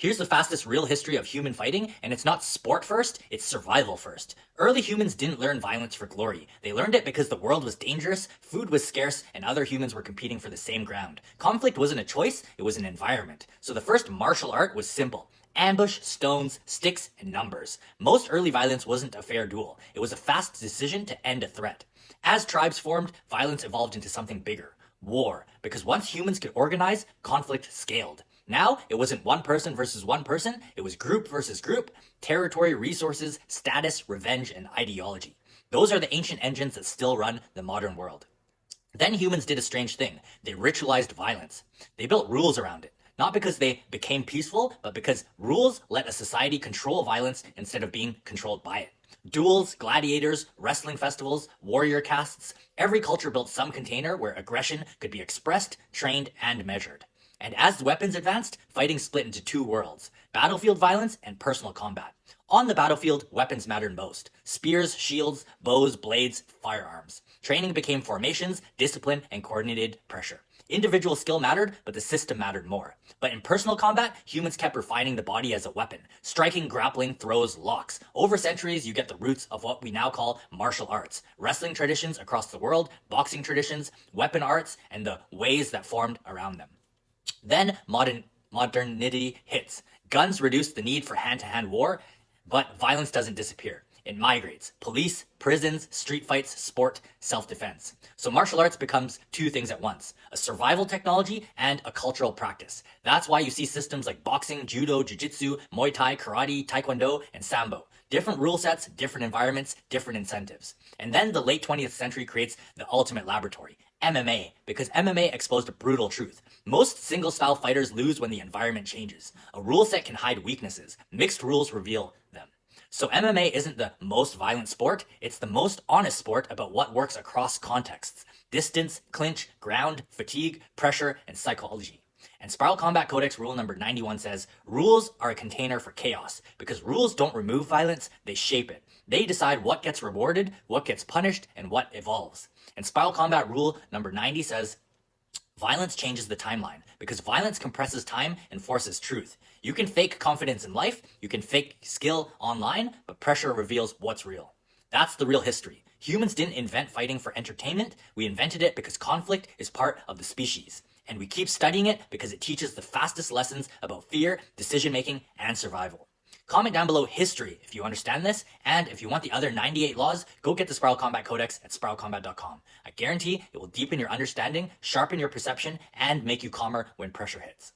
Here's the fastest real history of human fighting, and it's not sport first, it's survival first. Early humans didn't learn violence for glory. They learned it because the world was dangerous, food was scarce, and other humans were competing for the same ground. Conflict wasn't a choice, it was an environment. So the first martial art was simple. Ambush, stones, sticks, and numbers. Most early violence wasn't a fair duel. It was a fast decision to end a threat. As tribes formed, violence evolved into something bigger. War. Because once humans could organize, conflict scaled. Now, it wasn't one person versus one person, it was group versus group, territory, resources, status, revenge, and ideology. Those are the ancient engines that still run the modern world. Then humans did a strange thing. They ritualized violence. They built rules around it. Not because they became peaceful, but because rules let a society control violence instead of being controlled by it. Duels, gladiators, wrestling festivals, warrior castes, every culture built some container where aggression could be expressed, trained, and measured. And as weapons advanced, fighting split into two worlds, battlefield violence and personal combat. On the battlefield, weapons mattered most. Spears, shields, bows, blades, firearms. Training became formations, discipline, and coordinated pressure. Individual skill mattered, but the system mattered more. But in personal combat, humans kept refining the body as a weapon. Striking, grappling, throws, locks. Over centuries, you get the roots of what we now call martial arts. Wrestling traditions across the world, boxing traditions, weapon arts, and the ways that formed around them. Then modernity hits. Guns reduce the need for hand-to-hand war, but violence doesn't disappear. It migrates. Police, prisons, street fights, sport, self-defense. So martial arts becomes two things at once. A survival technology and a cultural practice. That's why you see systems like boxing, judo, jiu-jitsu, muay thai, karate, taekwondo, and sambo. Different rule sets, different environments, different incentives. And then the late 20th century creates the ultimate laboratory. MMA, because MMA exposed a brutal truth. Most single-style fighters lose when the environment changes. A rule set can hide weaknesses. Mixed rules reveal them. So MMA isn't the most violent sport, it's the most honest sport about what works across contexts. Distance, clinch, ground, fatigue, pressure, and psychology. And Spiral Combat Codex rule number 91 says, rules are a container for chaos, because rules don't remove violence, they shape it. They decide what gets rewarded, what gets punished, and what evolves. And Spiral Combat rule number 90 says, violence changes the timeline, because violence compresses time and forces truth. You can fake confidence in life, you can fake skill online, but pressure reveals what's real. That's the real history. Humans didn't invent fighting for entertainment, we invented it because conflict is part of the species. And we keep studying it because it teaches the fastest lessons about fear, decision-making, and survival. Comment down below history if you understand this, and if you want the other 98 laws, go get the Spiral Combat Codex at spiralcombat.com. I guarantee it will deepen your understanding, sharpen your perception, and make you calmer when pressure hits.